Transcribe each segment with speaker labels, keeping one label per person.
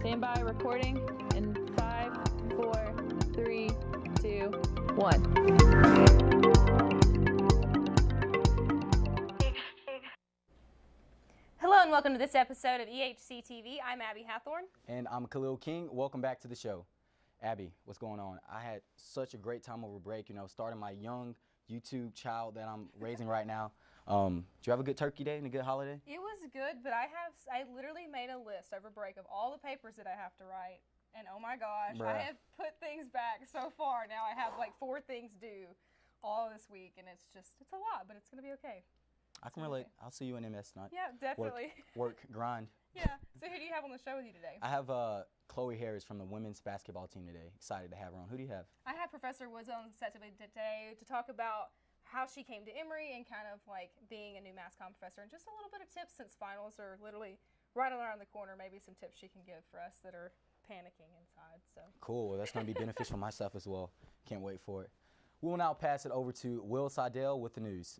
Speaker 1: Stand by, recording in 5, 4, 3, 2, 1.
Speaker 2: Hello and welcome to this episode of EHC TV. I'm Abby Hathorn.
Speaker 3: And I'm Khalil King. Welcome back to the show. Abby, what's going on? I had such a great time over break, starting my young YouTube child that I'm raising right now. Did you have a good turkey day and a good holiday?
Speaker 2: It was good, but I literally made a list over break of all the papers that I have to write. And oh my gosh,
Speaker 3: Bruh.
Speaker 2: I have put things back so far. Now I have like 4 things due all this week, and it's a lot, but it's going to be okay.
Speaker 3: I can relate. I'll see you in MS tonight.
Speaker 2: Yeah, definitely.
Speaker 3: Work, grind.
Speaker 2: Yeah. So who do you have on the show with you today?
Speaker 3: I have Chloe Harris from the women's basketball team today. Excited to have her on. Who do you have?
Speaker 2: I have Professor Woods on set today to talk about how she came to Emory and kind of like being a new mass comm professor, and just a little bit of tips since finals are literally right around the corner. Maybe some tips she can give for us that are panicking inside. So
Speaker 3: Cool. Well, that's going to be beneficial for myself as well. Can't wait for it. We will now pass it over to Will Seidel with the news.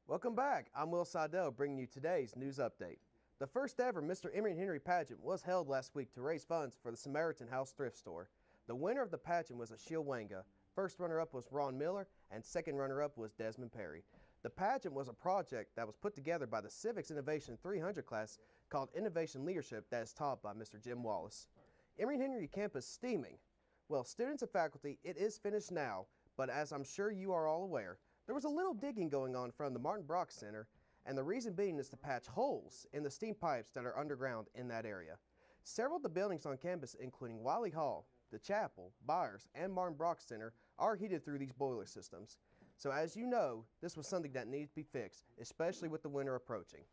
Speaker 4: Welcome back. I'm Will Seidel bringing you today's news update. The first ever Mr. Emory and Henry pageant was held last week to raise funds for the Samaritan House thrift store. The winner of the pageant was Ashil Wanga. First runner-up was Ron Miller, and second runner-up was Desmond Perry. The pageant was a project that was put together by the Civics Innovation 300 class called Innovation Leadership that is taught by Mr. Jim Wallace. Emory and Henry campus steaming. Well, students and faculty, it is finished now, but as I'm sure you are all aware, there was a little digging going on from the Martin Brock Center, and the reason being is to patch holes in the steam pipes that are underground in that area. Several of the buildings on campus, including Wiley Hall, the Chapel, Byers, and Martin Brock Center, are heated through these boiler systems. So as you know, this was something that needed to be fixed, especially with the winter approaching.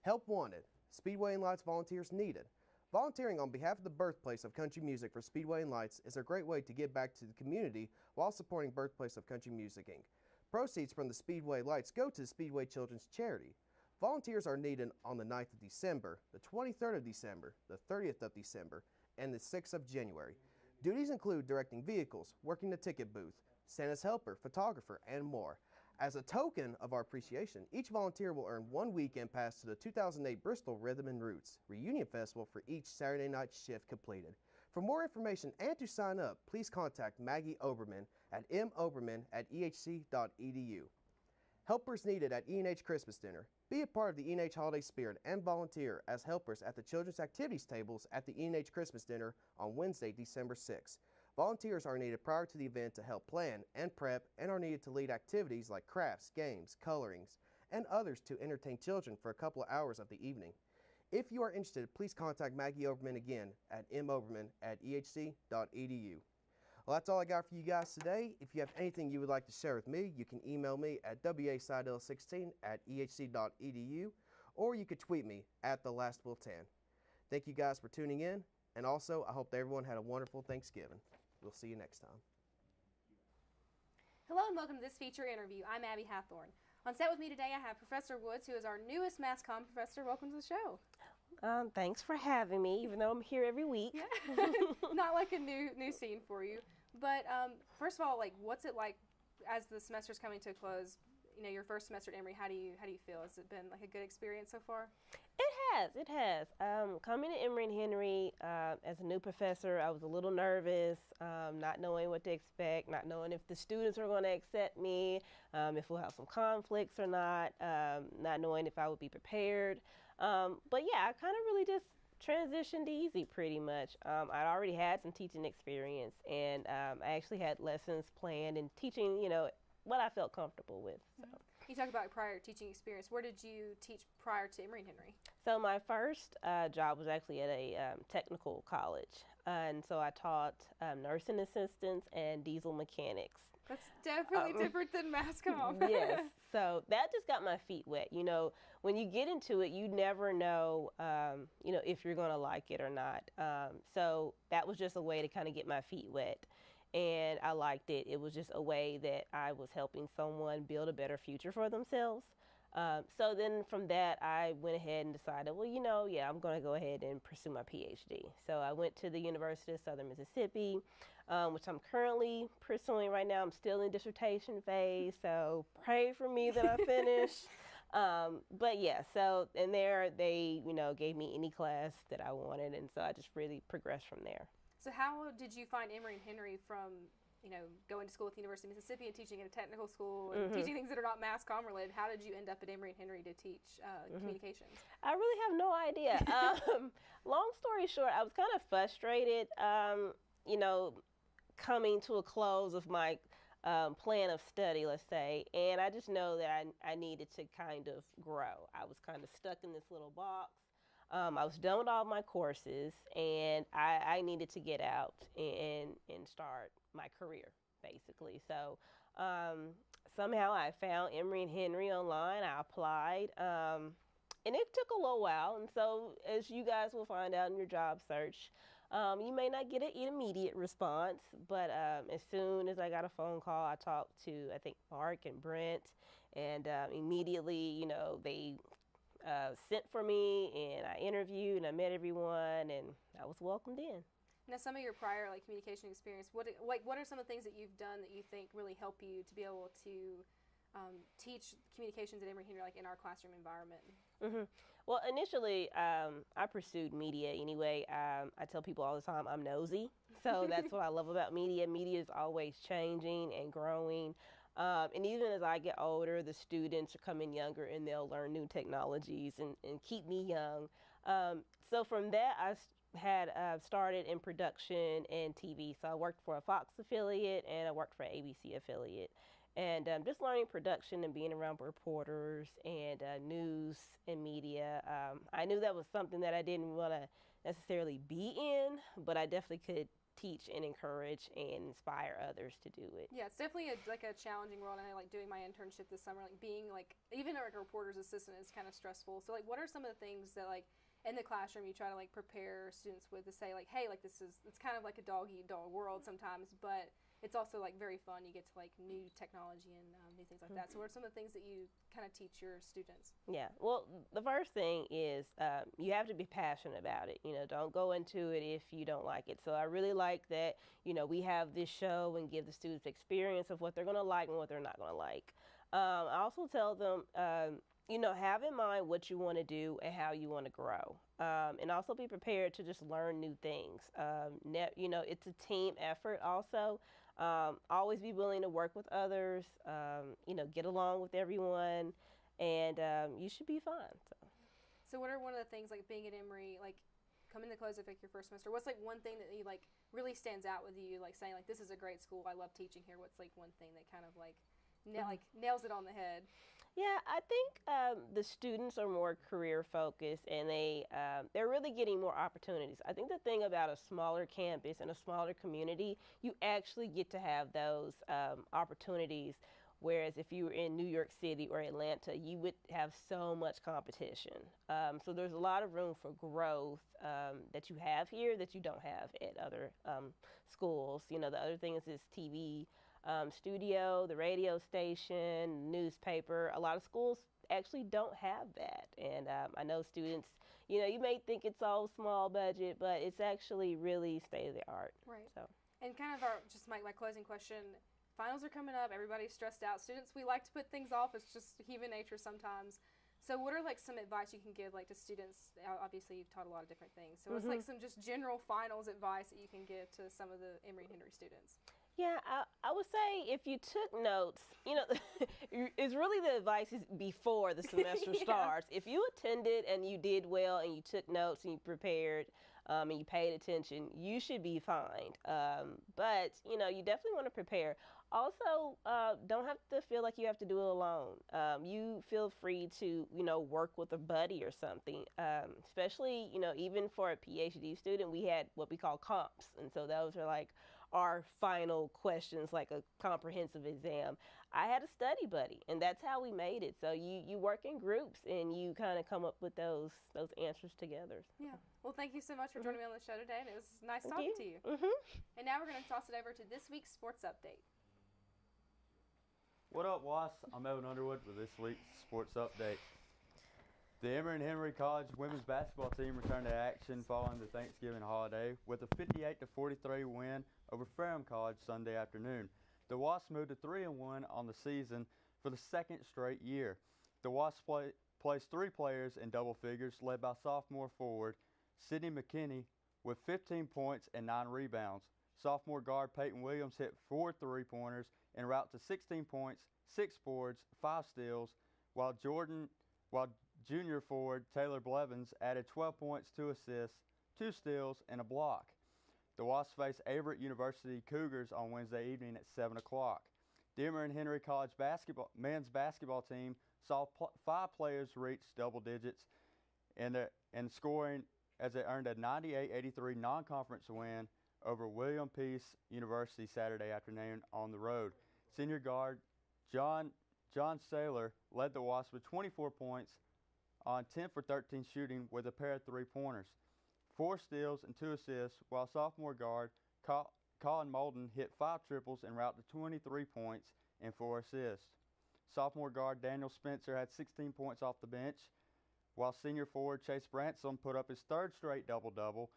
Speaker 4: Help wanted. Speedway and Lights volunteers needed. Volunteering on behalf of the birthplace of country music for Speedway and Lights is a great way to give back to the community while supporting Birthplace of Country Music, Inc. Proceeds from the Speedway Lights go to the Speedway Children's Charity. Volunteers are needed on the 9th of December, the 23rd of December, the 30th of December, and the 6th of January. Duties include directing vehicles, working the ticket booth, Santa's helper, photographer, and more. As a token of our appreciation, each volunteer will earn 1 weekend pass to the 2008 Bristol Rhythm and Roots Reunion Festival for each Saturday night shift completed. For more information and to sign up, please contact Maggie Oberman at moberman@ehc.edu. Helpers needed at E&H Christmas Dinner. Be a part of the E&H holiday spirit and volunteer as helpers at the children's activities tables at the E&H Christmas Dinner on Wednesday, December 6th. Volunteers are needed prior to the event to help plan and prep, and are needed to lead activities like crafts, games, colorings, and others to entertain children for a couple of hours of the evening. If you are interested, please contact Maggie Oberman again at moberman@ehc.edu. Well, that's all I got for you guys today. If you have anything you would like to share with me, you can email me at waseidel16@ehc.edu, or you could tweet me at TheLastWill10. Thank you guys for tuning in, and also I hope that everyone had a wonderful Thanksgiving. We'll see you next time.
Speaker 2: hello and welcome to this feature interview. I'm Abby Hathorn. On set with me today I have Professor Woods, who is our newest mass comm professor. Welcome to the show.
Speaker 5: Thanks for having me, even though I'm here every week.
Speaker 2: Yeah. Not like a new scene for you. But first of all, like, what's it like as the semester's coming to a close? Your first semester at Emory. How do you feel? Has it been like a good experience so far?
Speaker 5: It has. Coming to Emory and Henry as a new professor, I was a little nervous, not knowing what to expect, not knowing if the students are going to accept me, if we'll have some conflicts or not knowing if I would be prepared. But yeah, I kind of really just transitioned easy pretty much. I'd already had some teaching experience, and I actually had lessons planned and teaching, what I felt comfortable with. So.
Speaker 2: You talk about prior teaching experience. Where did you teach prior to Emory and Henry?
Speaker 5: So my first job was actually at a technical college, and so I taught nursing assistants and diesel mechanics.
Speaker 2: That's definitely different than mass comm.
Speaker 5: Yes, so that just got my feet wet. When you get into it, you never know, if you're going to like it or not. So that was just a way to kind of get my feet wet. And I liked it. It was just a way that I was helping someone build a better future for themselves. So then from that, I went ahead and decided, I'm going to go ahead and pursue my PhD. So I went to the University of Southern Mississippi, which I'm currently pursuing right now. I'm still in dissertation phase, so pray for me that I finish. But yeah, so and there they, gave me any class that I wanted, and so I just really progressed from there.
Speaker 2: So how did you find Emory and Henry from, going to school at the University of Mississippi and teaching at a technical school and teaching things that are not mass comm related? How did you end up at Emory and Henry to teach communications?
Speaker 5: I really have no idea. Long story short, I was kind of frustrated, coming to a close of my plan of study, let's say, and I just know that I needed to kind of grow. I was kind of stuck in this little box. I was done with all my courses, and I needed to get out and start my career, basically. So somehow I found Emory and Henry online. I applied, and it took a little while. And so, as you guys will find out in your job search, you may not get an immediate response, but as soon as I got a phone call, I talked to, I think, Mark and Brent, and immediately, they sent for me, and I interviewed, and I met everyone, and I was welcomed in.
Speaker 2: Now, some of your prior communication experience, what are some of the things that you've done that you think really help you to be able to teach communications at Emory Henry, in our classroom environment?
Speaker 5: Well, initially, I pursued media anyway. I tell people all the time I'm nosy, so that's what I love about media. Media is always changing and growing. And even as I get older, the students are coming younger and they'll learn new technologies and keep me young. So from that, I had started in production and TV. So I worked for a Fox affiliate and I worked for an ABC affiliate. And just learning production and being around reporters and news and media, I knew that was something that I didn't want to necessarily be in, but I definitely could teach and encourage and inspire others to do it.
Speaker 2: Yeah, it's definitely a challenging world, and I like doing my internship this summer. Being even a reporter's assistant is kind of stressful. So what are some of the things that in the classroom you try to prepare students with to say hey, it's kind of like a dog eat dog world sometimes, but it's also very fun. You get to new technology and new things like that. So what are some of the things that you kind of teach your students?
Speaker 5: Yeah, well, the first thing is you have to be passionate about it. Don't go into it if you don't like it. So I really like that, we have this show and give the students experience of what they're going to like and what they're not going to like. I also tell them, have in mind what you want to do and how you want to grow. And also be prepared to just learn new things. It's a team effort also. Always be willing to work with others, get along with everyone, and you should be fine.
Speaker 2: So what are one of the things being at Emory, coming to close of your first semester, what's one thing that you really stands out with you, saying this is a great school, I love teaching here? What's one thing that kind of nails it on the head?
Speaker 5: Yeah, I think the students are more career focused, and they're really getting more opportunities. I think the thing about a smaller campus and a smaller community, you actually get to have those opportunities. Whereas if you were in New York City or Atlanta, you would have so much competition. So there's a lot of room for growth that you have here that you don't have at other schools. The other thing is this TV studio, the radio station, newspaper. A lot of schools actually don't have that. And I know students, you may think it's all small budget, but it's actually really state of the art.
Speaker 2: Right.
Speaker 5: So.
Speaker 2: And kind of my closing question, finals are coming up, everybody's stressed out. Students, we like to put things off. It's just human nature sometimes. So what are some advice you can give to students? Obviously, you've taught a lot of different things. So what's some just general finals advice that you can give to some of the Emory Henry students?
Speaker 5: Yeah, I would say if you took notes, it's really the advice is before the semester starts. If you attended and you did well and you took notes and you prepared and you paid attention, you should be fine. But, you definitely want to prepare. Also, don't have to feel like you have to do it alone. You feel free to, work with a buddy or something. Especially, even for a PhD student, we had what we call comps. And so those are our final questions, like a comprehensive exam. I had a study buddy, and that's how we made it. So you work in groups, and you kind of come up with those answers together.
Speaker 2: Yeah. Well, thank you so much for joining me on the show today, and it was nice
Speaker 5: Thank
Speaker 2: talking
Speaker 5: you.
Speaker 2: to you. And now we're going to toss it over to this week's sports update.
Speaker 6: What up, Was? I'm Evan Underwood with this week's sports update. The Emory and Henry College women's basketball team returned to action following the Thanksgiving holiday with a 58-43 win over Ferrum College Sunday afternoon. The Wasps moved to 3-1 on the season for the second straight year. The Wasps placed 3 players in double figures, led by sophomore forward Sydney McKinney with 15 points and 9 rebounds. Sophomore guard Peyton Williams hit 4 3-pointers en route to 16 points, 6 boards, 5 steals, while junior forward Taylor Blevins added 12 points, 2 assists, 2 steals, and a block. The Wasps face Averett University Cougars on Wednesday evening at 7 o'clock. The Emory Henry College men's basketball team saw 5 players reach double digits in scoring as they earned a 98-83 non-conference win over William Peace University Saturday afternoon on the road. Senior guard John Saylor led the Wasps with 24 points on 10 for 13 shooting with a pair of 3-pointers, 4 steals and 2 assists, while sophomore guard Colin Molden hit 5 triples en route to 23 points and 4 assists. Sophomore guard Daniel Spencer had 16 points off the bench, while senior forward Chase Bransom put up his 3rd straight double-double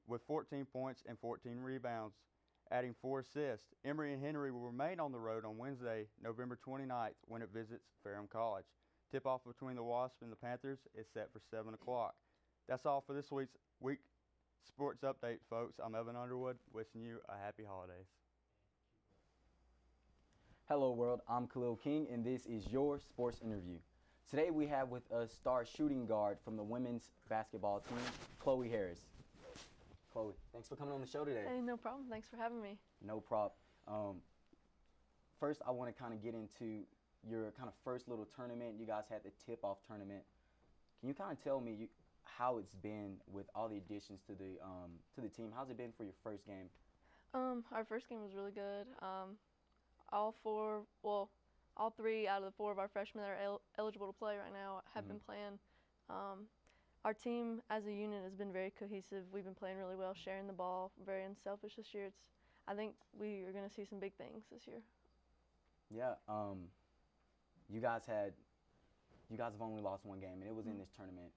Speaker 6: with 14 points and 14 rebounds, adding 4 assists. Emory and Henry will remain on the road on Wednesday, November 29th, when it visits Ferrum College. Tip-off between the Wasps and the Panthers is set for 7 o'clock. That's all for this week's sports update, folks. I'm Evan Underwood, wishing you a happy holidays.
Speaker 3: Hello world, I'm Khalil King and this is your sports interview. Today we have with us star shooting guard from the women's basketball team, Chloe Harris. Chloe, thanks for coming on the show today.
Speaker 1: Hey, no problem. Thanks for having me.
Speaker 3: No problem. First I want to kind of get into your kind of first little tournament. You guys had the tip-off tournament. Can you kind of tell me how it's been with all the additions to the team? How's it been for your first game?
Speaker 1: Our first game was really good. All 3 out of the 4 of our freshmen that are eligible to play right now have been playing. Our team as a unit has been very cohesive. We've been playing really well, sharing the ball, very unselfish this year. I think we are going to see some big things this year.
Speaker 3: Yeah. You guys have only lost 1 game, and it was in this tournament.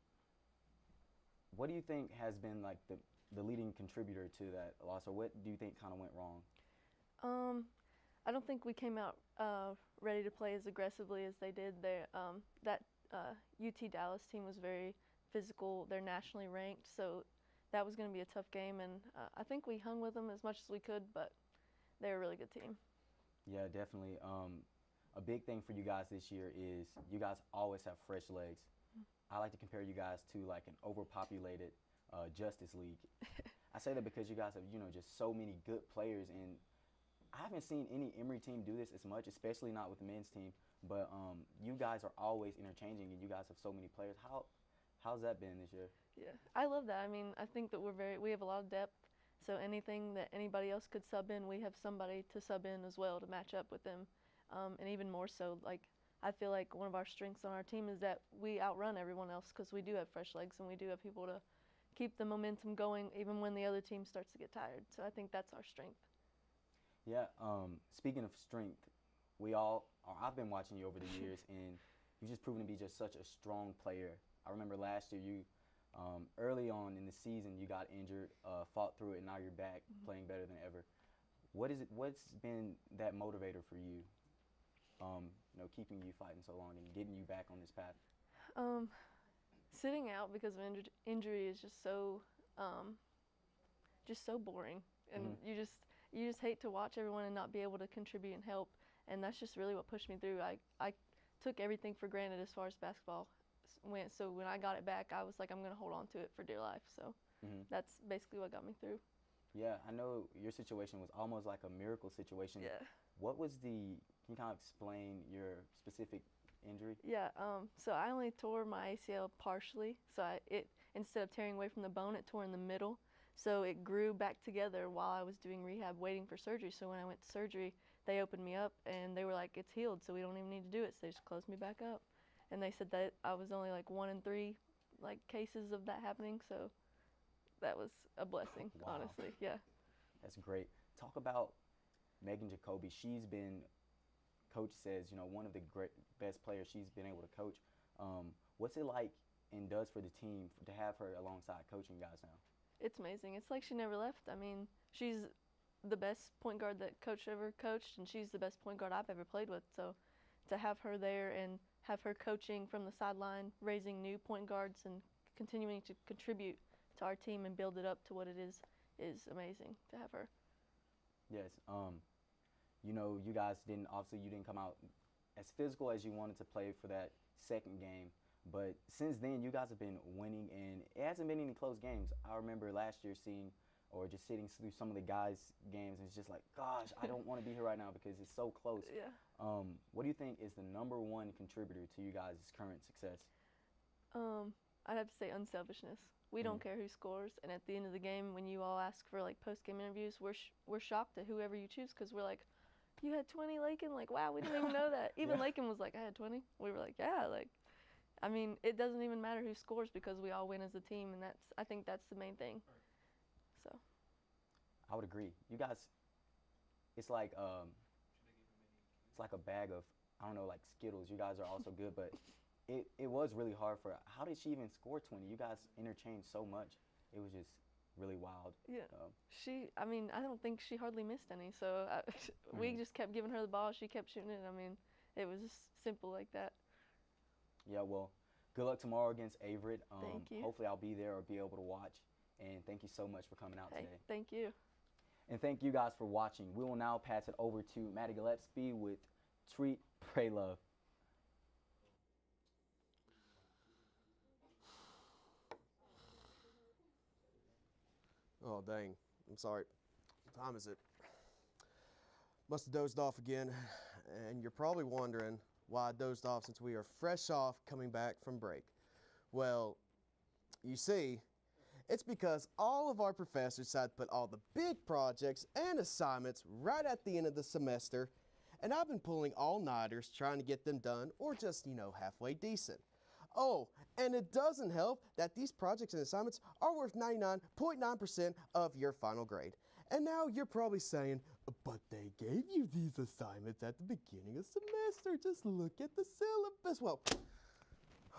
Speaker 3: What do you think has been like the leading contributor to that loss, or what do you think kind of went wrong?
Speaker 1: I don't think we came out ready to play as aggressively as they did. That UT Dallas team was very physical. They're nationally ranked, so that was going to be a tough game, and I think we hung with them as much as we could, but they're a really good team.
Speaker 3: Yeah, definitely. A big thing for you guys this year is you guys always have fresh legs. I like to compare you guys to like an overpopulated Justice League. I say that because you guys have, just so many good players, and I haven't seen any Emory team do this as much, especially not with the men's team. But you guys are always interchanging, and you guys have so many players. How's that been this year?
Speaker 1: Yeah, I love that. I mean, I think that we have a lot of depth. So anything that anybody else could sub in, we have somebody to sub in as well to match up with them. And even more so, like, I feel like one of our strengths on our team is that we outrun everyone else because we do have fresh legs and we do have people to keep the momentum going even when the other team starts to get tired. So I think that's our strength.
Speaker 3: Yeah. Speaking of strength, I've been watching you over the years, and you've just proven to be just such a strong player. I remember last year you, early on in the season, you got injured, fought through it, and now you're back playing better than ever. What's been that motivator for you? Keeping you fighting so long and getting you back on this path?
Speaker 1: Sitting out because of injury is just so boring, and you just hate to watch everyone and not be able to contribute and help, and that's just really what pushed me through. I took everything for granted as far as basketball went, so when I got it back, I was like, I'm going to hold on to it for dear life. So that's basically what got me through.
Speaker 3: Yeah, I know your situation was almost like a miracle situation.
Speaker 1: Yeah.
Speaker 3: Can you kind of explain your specific injury?
Speaker 1: Yeah, so I only tore my ACL partially. So instead of tearing away from the bone, it tore in the middle. So it grew back together while I was doing rehab waiting for surgery. So when I went to surgery, they opened me up and they were like, it's healed, so we don't even need to do it. So they just closed me back up. And they said that I was only like 1 in 3 cases of that happening. So that was a blessing,
Speaker 3: Wow.
Speaker 1: honestly. Yeah.
Speaker 3: That's great. Talk about Megan Jacoby. She's been, coach says, one of the best players she's been able to coach. What's it like and does for the team to have her alongside coaching guys now?
Speaker 1: It's amazing. It's like she never left. I mean, she's the best point guard that coach ever coached, and she's the best point guard I've ever played with. So to have her there and have her coaching from the sideline, raising new point guards and continuing to contribute to our team and build it up to what it is amazing to have her.
Speaker 3: Yes. You know, you guys didn't come out as physical as you wanted to play for that second game, but since then you guys have been winning, and it hasn't been any close games. I remember last year seeing or just sitting through some of the guys' games, and it's just like, gosh, I don't want to be here right now because it's so close.
Speaker 1: Yeah.
Speaker 3: What do you think is the #1 contributor to you guys' current success?
Speaker 1: I'd have to say unselfishness. We don't care who scores, and at the end of the game, when you all ask for like post-game interviews, we're shocked at whoever you choose because we're like, you had 20, Lakin? Like, wow, we didn't even know that. Even Lakin was like, I had 20. We were like, yeah, like, I mean, it doesn't even matter who scores because we all win as a team, and I think that's the main thing. So.
Speaker 3: I would agree. You guys, it's like a bag of, I don't know, like Skittles. You guys are also good, but it was really hard for. How did she even score 20? You guys interchanged so much. It was just really wild.
Speaker 1: Yeah. I mean, I don't think she hardly missed any. So we just kept giving her the ball. She kept shooting it. I mean, it was just simple like that.
Speaker 3: Yeah. Well, good luck tomorrow against Averett.
Speaker 1: Thank you.
Speaker 3: Hopefully, I'll be there or be able to watch. And thank you so much for coming out today.
Speaker 1: Thank you.
Speaker 3: And thank you guys for watching. We will now pass it over to Maddie Gillespie with Treat, Pray, Love.
Speaker 4: Oh, dang. I'm sorry. What time is it? Must have dozed off again. And you're probably wondering why I dozed off since we are fresh off coming back from break. Well, you see, it's because all of our professors decided to put all the big projects and assignments right at the end of the semester, and I've been pulling all-nighters trying to get them done, or just, halfway decent. Oh, and it doesn't help that these projects and assignments are worth 99.9% of your final grade. And now you're probably saying, but they gave you these assignments at the beginning of the semester. Just look at the syllabus. Well,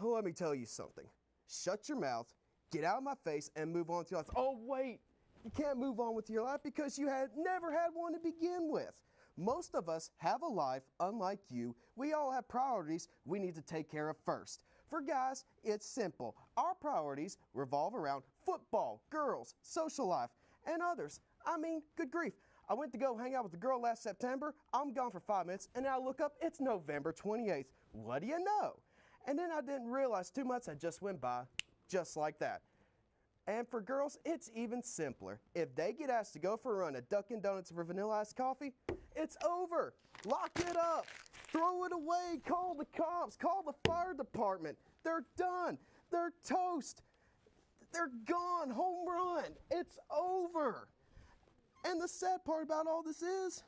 Speaker 4: let me tell you something. Shut your mouth, get out of my face, and move on with your life. Oh, wait, you can't move on with your life because you never had one to begin with. Most of us have a life unlike you. We all have priorities we need to take care of first. For guys, it's simple. Our priorities revolve around football, girls, social life, and others. I mean, good grief. I went to go hang out with a girl last September. I'm gone for 5 minutes, and then I look up, it's November 28th. What do you know? And then I didn't realize 2 months had just went by, just like that. And for girls, it's even simpler. If they get asked to go for a run at Dunkin' Donuts for vanilla iced coffee, it's over. Lock it up. Throw it away. Call the cops. Call the fire department. They're done. They're toast. They're gone. Home run. It's over. And the sad part about all this is,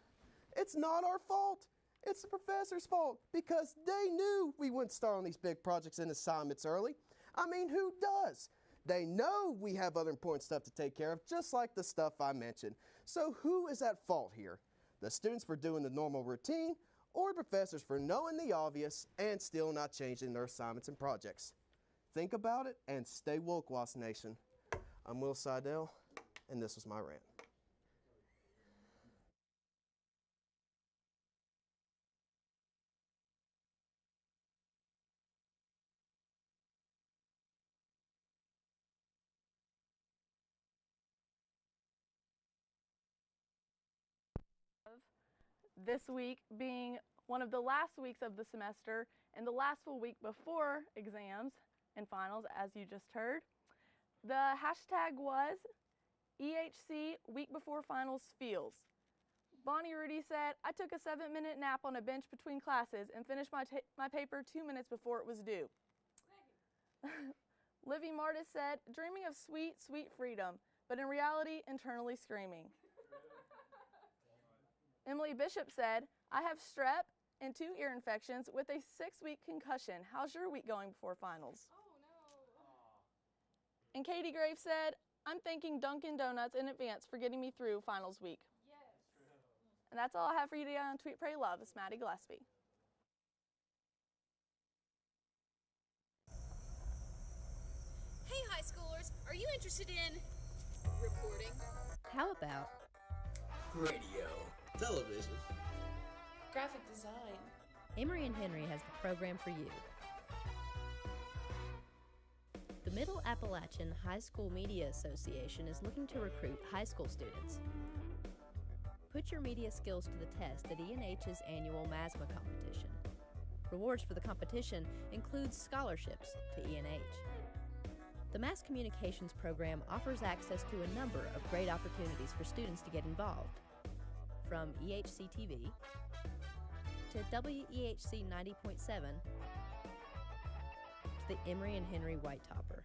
Speaker 4: it's not our fault. It's the professor's fault because they knew we wouldn't start on these big projects and assignments early. I mean, who does? They know we have other important stuff to take care of, just like the stuff I mentioned. So who is at fault here? The students for doing the normal routine, or professors for knowing the obvious and still not changing their assignments and projects? Think about it and stay woke, Wasp Nation. I'm Will Seidel, and this was my rant.
Speaker 7: This week being one of the last weeks of the semester and the last full week before exams and finals, as you just heard. The hashtag was EHC Week Before Finals Feels. Bonnie Rudy said, I took a 7-minute nap on a bench between classes and finished my paper 2 minutes before it was due. Livy Martis said, dreaming of sweet, sweet freedom, but in reality, internally screaming. Emily Bishop said, I have strep and 2 ear infections with a 6-week concussion. How's your week going before finals? Oh, no. And Katie Graves said, I'm thanking Dunkin' Donuts in advance for getting me through finals week. Yes. And that's all I have for you today on Tweet, Pray, Love. It's Maddie Gillespie.
Speaker 8: Hey, high schoolers, are you interested in reporting?
Speaker 9: How about
Speaker 10: radio, television,
Speaker 8: graphic design?
Speaker 9: Emory and Henry has the program for you. Middle Appalachian High School Media Association is looking to recruit high school students. Put your media skills to the test at ENH's annual MASMA competition. Rewards for the competition includes scholarships to ENH. The Mass Communications program offers access to a number of great opportunities for students to get involved, from EHC TV to WEHC 90.7 to the Emory and Henry White Topper.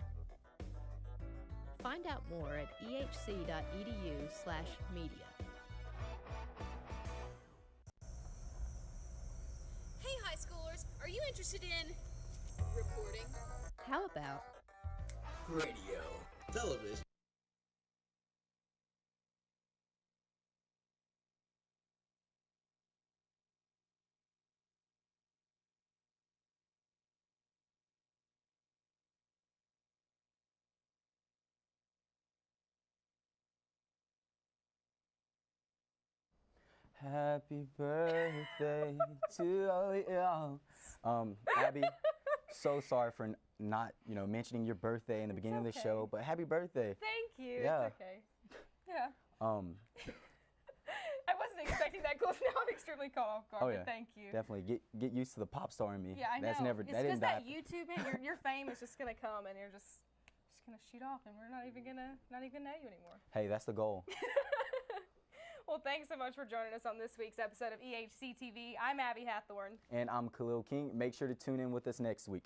Speaker 9: Find out more at ehc.edu/media.
Speaker 8: Hey, high schoolers, are you interested in reporting?
Speaker 9: How about
Speaker 10: Radio. Television.
Speaker 3: Happy birthday to you. Abby, so sorry for not, mentioning your birthday in the beginning of the show, but happy birthday.
Speaker 2: Thank you.
Speaker 3: Yeah.
Speaker 2: It's okay. Yeah.
Speaker 3: Um,
Speaker 2: I wasn't expecting that close. Now I'm extremely caught off guard.
Speaker 3: Oh,
Speaker 2: but
Speaker 3: yeah.
Speaker 2: Thank you.
Speaker 3: definitely get used to the pop star in me.
Speaker 2: Yeah, I
Speaker 3: That's
Speaker 2: know.
Speaker 3: never
Speaker 2: It's
Speaker 3: that didn't
Speaker 2: because
Speaker 3: die.
Speaker 2: that YouTube, man, your fame is just gonna come, and you're just gonna shoot off, and we're not even gonna know you anymore.
Speaker 3: Hey, that's the goal.
Speaker 2: Well, thanks so much for joining us on this week's episode of EHC TV. I'm Abby Hathorn.
Speaker 3: And I'm Khalil King. Make sure to tune in with us next week.